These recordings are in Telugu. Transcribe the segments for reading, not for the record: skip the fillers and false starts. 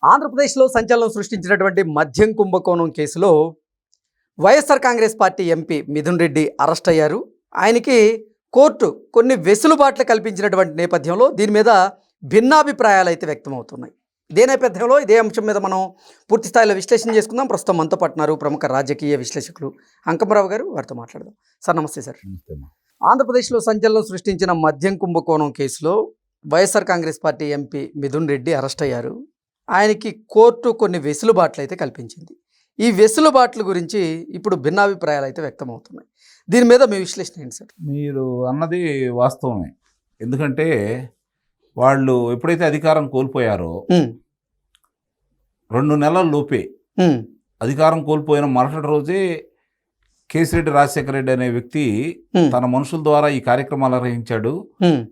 ఆంధ్రప్రదేశ్లో సంచలనం సృష్టించినటువంటి మద్యం కుంభకోణం కేసులో YSR Congress party MP Mithun Reddy arrest అయ్యారు. ఆయనకి కోర్టు కొన్ని వెసులుబాట్లు కల్పించినటువంటి నేపథ్యంలో దీని మీద భిన్నాభిప్రాయాలు అయితే వ్యక్తమవుతున్నాయి. ఇదే నేపథ్యంలో ఇదే అంశం మీద మనం పూర్తి స్థాయిలో విశ్లేషణ చేసుకుందాం. ప్రస్తుతం మనతో పట్టున్నారు ప్రముఖ రాజకీయ విశ్లేషకులు అంకమరావు గారు. వారితో మాట్లాడదాం. సార్ నమస్తే సార్. ఆంధ్రప్రదేశ్లో సంచలనం సృష్టించిన మద్యం కుంభకోణం కేసులో YSR Congress party MP Mithun Reddy arrest అయ్యారు. ఆయనకి కోర్టు కొన్ని వెసులుబాట్లు అయితే కల్పించింది. ఈ వెసులుబాట్ల గురించి ఇప్పుడు భిన్నాభిప్రాయాలు అయితే వ్యక్తమవుతున్నాయి. దీని మీద మీ విశ్లేషణ ఏంటి సార్? మీరు అన్నది వాస్తవమే. ఎందుకంటే వాళ్ళు ఎప్పుడైతే అధికారం కోల్పోయారో 2 నెలల లోపే అధికారం కోల్పోయిన మరుసటి రోజే కేసిరెడ్డి రాజశేఖర రెడ్డి అనే వ్యక్తి తన మనుషుల ద్వారా ఈ కార్యక్రమాలు నిర్వహించాడు.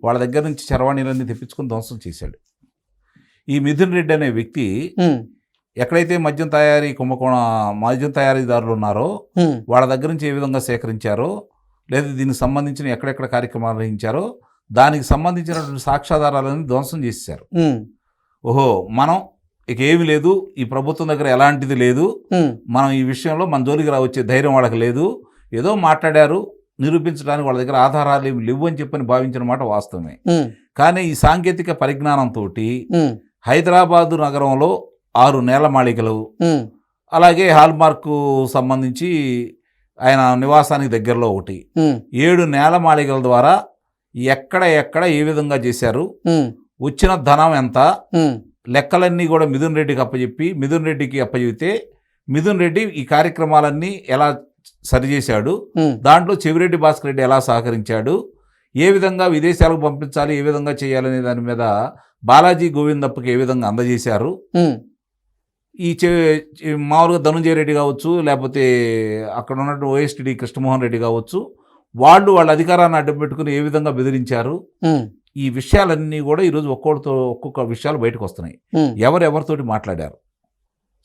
వాళ్ళ దగ్గర నుంచి చరవాణీలన్నీ తెప్పించుకుని ధ్వంసం చేశాడు. ఈ మిథున్ రెడ్డి అనే వ్యక్తి ఎక్కడైతే మద్యం తయారీదారులు ఉన్నారో వాళ్ళ దగ్గర నుంచి ఏ విధంగా సేకరించారో, లేదా దీనికి సంబంధించిన ఎక్కడెక్కడ కార్యక్రమాలు నిర్వహించారో దానికి సంబంధించినటువంటి సాక్ష్యాధారాలను ధ్వంసం చేశారు. ఓహో, మనం ఇక ఏమి లేదు, ఈ ప్రభుత్వం దగ్గర ఎలాంటిది లేదు, మనం ఈ విషయంలో మన జోలికి వచ్చే ధైర్యం వాళ్ళకి లేదు, ఏదో మాట్లాడారు, నిరూపించడానికి వాళ్ళ దగ్గర ఆధారాలు ఏమి లేవు అని చెప్పని భావించిన మాట వాస్తవమే. కానీ ఈ సాంకేతిక పరిజ్ఞానంతో హైదరాబాదు నగరంలో 6 నేలమాళికలు, అలాగే హాల్మార్క్ సంబంధించి ఆయన నివాసానికి దగ్గరలో ఒకటి, 7 నేలమాళికల ద్వారా ఎక్కడ ఏ విధంగా చేశారు, వచ్చిన ధనం ఎంత, లెక్కలన్నీ కూడా మిథున్ రెడ్డికి అప్పచెప్పి మిథున్ రెడ్డికి అప్పచెబితే మిథున్ రెడ్డి ఈ కార్యక్రమాలన్నీ ఎలా సరిచేశాడు, దాంట్లో చెవిరెడ్డి భాస్కర్ రెడ్డి ఎలా సహకరించాడు, ఏ విధంగా విదేశాలకు పంపించాలి, ఏ విధంగా చేయాలనే దాని మీద బాలాజీ గోవిందప్పకి ఏ విధంగా అందజేశారు, ఈ మామూలుగా ధనుంజయ రెడ్డి కావచ్చు, లేకపోతే అక్కడ ఉన్నట్టు ఓఎస్టీడీ కృష్ణమోహన్ రెడ్డి కావచ్చు, వాళ్ళ అధికారాన్ని అడ్డం పెట్టుకుని ఏ విధంగా బెదిరించారు, ఈ విషయాలన్నీ కూడా ఈరోజు ఒక్కొక్క విషయాలు బయటకు వస్తున్నాయి. ఎవరెవరితోటి మాట్లాడారు.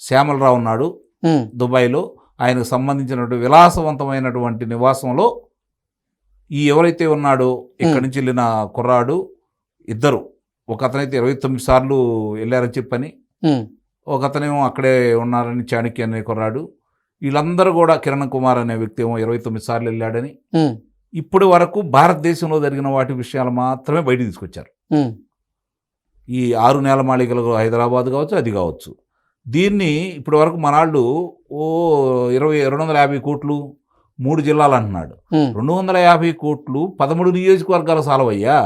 శ్యామలరావు ఉన్నాడు దుబాయ్లో, ఆయనకు సంబంధించినటువంటి విలాసవంతమైనటువంటి నివాసంలో ఈ ఎవరైతే ఉన్నాడో ఇక్కడి నుంచి వెళ్ళిన కుర్రాడు ఇద్దరు, ఒక అతనైతే 29 సార్లు వెళ్ళారని చెప్పని, ఒక అతనేమో అక్కడే ఉన్నారని చాణక్య అనే కుర్రాడు, వీళ్ళందరూ కూడా కిరణ్ కుమార్ అనే వ్యక్తి ఏమో 29 సార్లు వెళ్ళాడని, ఇప్పటి వరకు భారతదేశంలో జరిగిన వాటి విషయాలు మాత్రమే బయట తీసుకొచ్చారు. ఈ 6 నేలమాళికలు హైదరాబాద్ కావచ్చు, అది కావచ్చు. దీన్ని ఇప్పటి వరకు మనాళ్ళు 250 కోట్లు 3 జిల్లాలు అంటున్నాడు. 250 కోట్లు 13 నియోజకవర్గాలు సాలవయ్యా.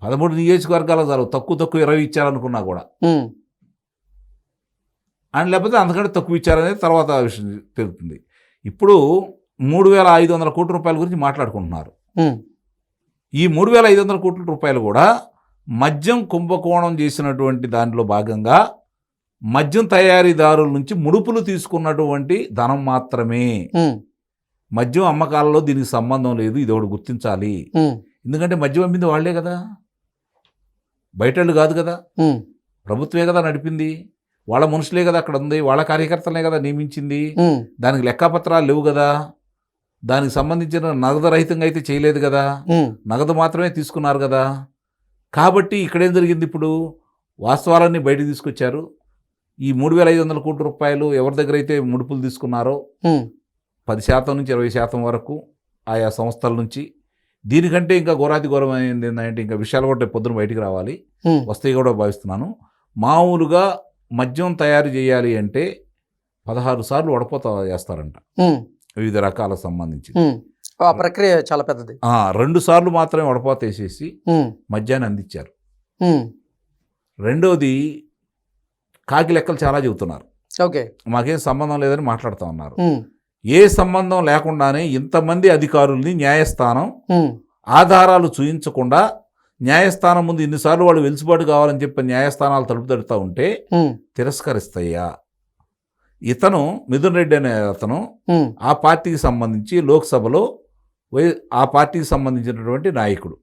13 నియోజకవర్గాలు చాలు, తక్కువ 20 ఇచ్చారనుకున్నా కూడా, అండ్ లేకపోతే అంతకంటే తక్కువ ఇచ్చారనేది తర్వాత విషయం తెలుస్తుంది. ఇప్పుడు 3,500 కోట్ల రూపాయల గురించి మాట్లాడుకుంటున్నారు. ఈ 3,500 కోట్ల రూపాయలు కూడా మద్యం కుంభకోణం చేసినటువంటి దాంట్లో భాగంగా మద్యం తయారీదారుల నుంచి ముడుపులు తీసుకున్నటువంటి ధనం మాత్రమే. మద్యం అమ్మకాలలో దీనికి సంబంధం లేదు, ఇది ఒకటి గుర్తించాలి. ఎందుకంటే మద్యం అమ్మింది వాళ్లే కదా, బయటళ్ళు కాదు కదా, ప్రభుత్వమే కదా నడిపింది, వాళ్ళ మనుషులే కదా అక్కడ ఉంది, వాళ్ళ కార్యకర్తలనే కదా నియమించింది, దానికి లెక్కపత్రాలు లేవు కదా, దానికి సంబంధించిన నగదు రహితంగా అయితే చేయలేదు కదా, నగదు మాత్రమే తీసుకున్నారు కదా. కాబట్టి ఇక్కడేం జరిగింది, ఇప్పుడు వాస్తవాలన్నీ బయటకు తీసుకొచ్చారు. ఈ 3,500 కోట్ల రూపాయలు ఎవరి దగ్గర అయితే ముడుపులు తీసుకున్నారో 10% నుంచి 20% వరకు ఆయా సంస్థల నుంచి, దీనికంటే ఇంకా ఘోరాతి ఘోరమైంది ఏంటంటే ఇంకా విషయాలు కూడా పొద్దున బయటికి రావాలి, వస్తాయి కూడా భావిస్తున్నాను. మామూలుగా మద్యం తయారు చేయాలి అంటే 16 సార్లు వడపోత చేస్తారంట, వివిధ రకాలకు సంబంధించి. ఆ ప్రక్రియ చాలా పెద్దది. 2 సార్లు మాత్రమే వడపోత వేసేసి మద్యాన్ని అందించారు. రెండోది కాకి లెక్కలు చాలా చెబుతున్నారు, మాకేం సంబంధం లేదని మాట్లాడుతూ ఉన్నారు. ఏ సంబంధం లేకుండానే ఇంతమంది అధికారుల్ని న్యాయస్థానం ఆధారాలు చూయించకుండా, న్యాయస్థానం ముందు ఇన్నిసార్లు వాళ్ళు వెలుసుబాటు కావాలని చెప్పి న్యాయస్థానాలు తలుపు తడుతూ ఉంటే తిరస్కరిస్తాయా? ఇతను మిథున్ రెడ్డి అనే అతను ఆ పార్టీకి సంబంధించి లోక్సభలో ఆ పార్టీకి సంబంధించినటువంటి నాయకుడు.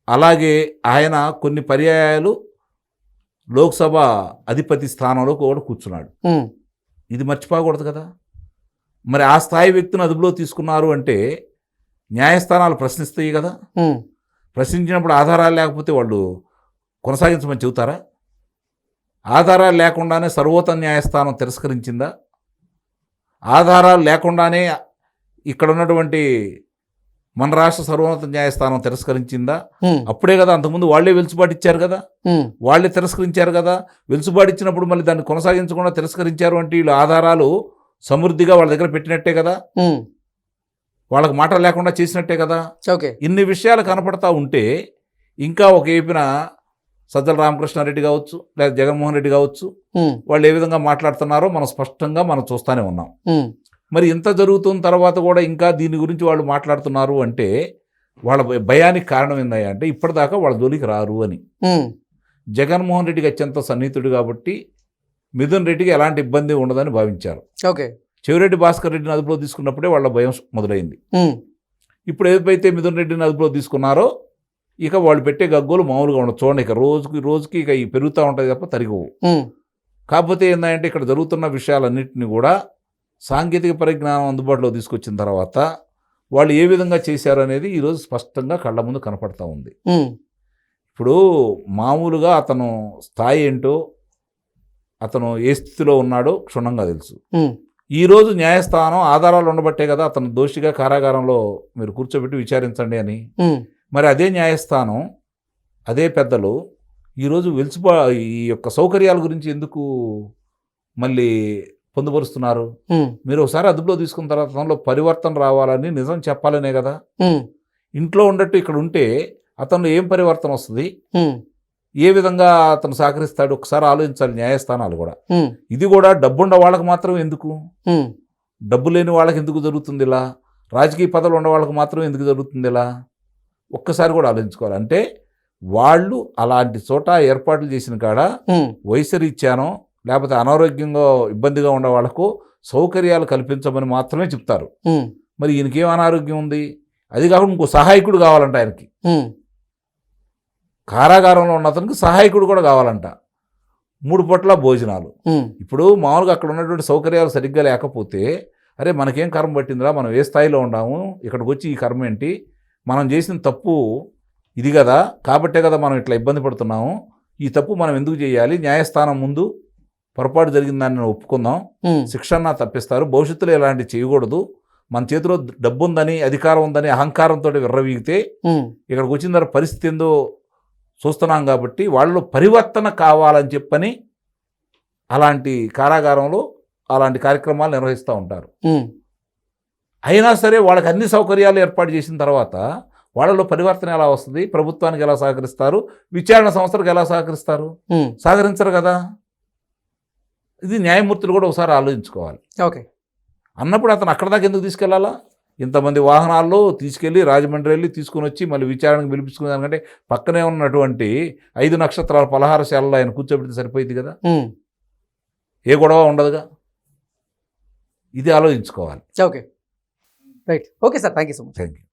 అలాగే ఆయన కొన్ని పర్యాయాలు లోక్సభ అధిపతి స్థానంలో కూడా కూర్చున్నాడు. ఇది మర్చిపోకూడదు కదా. మరి ఆ స్థాయి వ్యక్తిని అదుపులో తీసుకున్నారు అంటే న్యాయస్థానాలు ప్రశ్నిస్తాయి కదా. ప్రశ్నించినప్పుడు ఆధారాలు లేకపోతే వాళ్ళు కొనసాగించమని చెబుతారా? ఆధారాలు లేకుండానే సర్వోన్నత న్యాయస్థానం తిరస్కరించిందా? ఆధారాలు లేకుండానే ఇక్కడ ఉన్నటువంటి మన రాష్ట్ర సర్వోన్నత న్యాయస్థానం తిరస్కరించిందా? అప్పుడే కదా అంతకుముందు వాళ్ళే వెలుసుబాటు ఇచ్చారు కదా, వాళ్ళే తిరస్కరించారు కదా. వెలుసుబాటు ఇచ్చినప్పుడు మళ్ళీ దాన్ని కొనసాగించకుండా తిరస్కరించారు అంటే వీళ్ళు ఆధారాలు సమృద్ధిగా వాళ్ళ దగ్గర పెట్టినట్టే కదా, వాళ్ళకి మాట లేకుండా చేసినట్టే కదా. ఓకే. ఇన్ని విషయాలు కనపడతా ఉంటే ఇంకా ఒక ఏపిన సజ్జల రామకృష్ణారెడ్డి కావచ్చు లేదా జగన్మోహన్ రెడ్డి కావచ్చు, వాళ్ళు ఏ విధంగా మాట్లాడుతున్నారో మనం స్పష్టంగా మనం చూస్తూనే ఉన్నాం. మరి ఇంత జరుగుతున్న తర్వాత కూడా ఇంకా దీని గురించి వాళ్ళు మాట్లాడుతున్నారు అంటే వాళ్ళ భయానికి కారణం ఏందయ్యా అంటే ఇప్పటిదాకా వాళ్ళ జోలికి రారు అని. జగన్మోహన్ రెడ్డికి అత్యంత సన్నిహితుడు కాబట్టి మిథున్ రెడ్డికి ఎలాంటి ఇబ్బంది ఉండదని భావించారు. ఓకే. చెవిరెడ్డి భాస్కర్ రెడ్డిని అదుపులో తీసుకున్నప్పుడే వాళ్ళ భయం మొదలైంది. ఇప్పుడు ఏదైతే మిథున్ రెడ్డిని అదుపులో తీసుకున్నారో ఇక వాళ్ళు పెట్టే గగ్గోలు మామూలుగా ఉండదు. చూడండి, ఇక రోజుకి ఇక ఈ పెరుగుతూ ఉంటుంది తప్ప తరిగవు. కాకపోతే ఏంటంటే ఇక్కడ జరుగుతున్న విషయాలన్నింటినీ కూడా సాంకేతిక పరిజ్ఞానం అందుబాటులో తీసుకొచ్చిన తర్వాత వాళ్ళు ఏ విధంగా చేశారు అనేది ఈరోజు స్పష్టంగా కళ్ళ ముందు కనపడతా ఉంది. ఇప్పుడు మామూలుగా అతను స్థాయి ఏంటో, అతను ఏ స్థితిలో ఉన్నాడో క్షుణ్ణంగా తెలుసు. ఈరోజు న్యాయస్థానం ఆధారాలు ఉండబట్టే కదా అతను దోషిగా కారాగారంలో మీరు కూర్చోబెట్టి విచారించండి అని. మరి అదే న్యాయస్థానం, అదే పెద్దలు ఈరోజు ఈ యొక్క సౌకర్యాల గురించి ఎందుకు మళ్ళీ పొందుపరుస్తున్నారు? మీరు ఒకసారి అదుపులో తీసుకున్న తర్వాత దానిలో పరివర్తన రావాలని నిజం చెప్పాలనే కదా. ఇంట్లో ఉండట్టు ఇక్కడ ఉంటే అతను ఏం పరివర్తన వస్తుంది, ఏ విధంగా అతను సహకరిస్తాడు ఒకసారి ఆలోచించాలి న్యాయస్థానాలు కూడా. ఇది కూడా డబ్బుండ వాళ్ళకి మాత్రం ఎందుకు, డబ్బు లేని వాళ్ళకి ఎందుకు జరుగుతుంది ఇలా, రాజకీయ పదవులు ఉన్న వాళ్ళకి మాత్రం ఎందుకు జరుగుతుంది ఇలా, ఒక్కసారి కూడా ఆలోచించుకోవాలి. అంటే వాళ్ళు అలాంటి చోట ఏర్పాట్లు చేసిన కాడ వయసు రీత్యానో లేకపోతే అనారోగ్యంగా ఇబ్బందిగా ఉన్న వాళ్ళకు సౌకర్యాలు కల్పించమని మాత్రమే చెప్తారు. మరి ఈయనకేం అనారోగ్యం ఉంది? అది కాకుండా ఇంకో సహాయకుడు కావాలంట ఆయనకి. కారాగారంలో ఉన్న అతనికి సహాయకుడు కూడా కావాలంట. 3 పూట్ల భోజనాలు. ఇప్పుడు మామూలుగా అక్కడ ఉన్నటువంటి సౌకర్యాలు సరిగ్గా లేకపోతే అరే మనకేం కర్మ పట్టిందిరా, మనం ఏ స్థాయిలో ఉన్నాము, ఇక్కడికి వచ్చి ఈ కర్మ ఏంటి, మనం చేసిన తప్పు ఇది కదా, కాబట్టే కదా మనం ఇట్లా ఇబ్బంది పడుతున్నాము, ఈ తప్పు మనం ఎందుకు చేయాలి, న్యాయస్థానం ముందు పొరపాటు జరిగిందని ఒప్పుకుందాం, శిక్షణ తప్పిస్తారు, భవిష్యత్తులో ఇలాంటి చేయకూడదు, మన చేతిలో డబ్బు ఉందని అధికారం ఉందని అహంకారంతో విర్రవీగితే ఇక్కడికి వచ్చిన తర్వాత పరిస్థితి ఏందో చూస్తున్నాం. కాబట్టి వాళ్ళు పరివర్తన కావాలని చెప్పని అలాంటి కారాగారంలో అలాంటి కార్యక్రమాలు నిర్వహిస్తూ ఉంటారు. అయినా సరే వాళ్ళకి అన్ని సౌకర్యాలు ఏర్పాటు చేసిన తర్వాత వాళ్ళలో పరివర్తన ఎలా వస్తుంది, ప్రభుత్వానికి ఎలా సహకరిస్తారు, విచారణ సంస్థలకు ఎలా సహకరిస్తారు, సహకరించరు కదా. ఇది న్యాయమూర్తులు కూడా ఒకసారి ఆలోచించుకోవాలి. ఓకే. అన్నప్పుడు అతను అక్కడ దాకా ఎందుకు తీసుకెళ్లాలా? ఇంతమంది వాహనాల్లో తీసుకెళ్ళి రాజమండ్రి వెళ్ళి తీసుకుని వచ్చి మళ్ళీ విచారణకు పిలిపించుకునే దానికంటే పక్కనే ఉన్నటువంటి 5 నక్షత్రాల పలహారశాలలో ఆయన కూర్చోబెడితే సరిపోయింది కదా, ఏ గొడవ ఉండదుగా. ఇది ఆలోచించుకోవాలి. Okay, right. Okay sir, thank you so much. Thank you.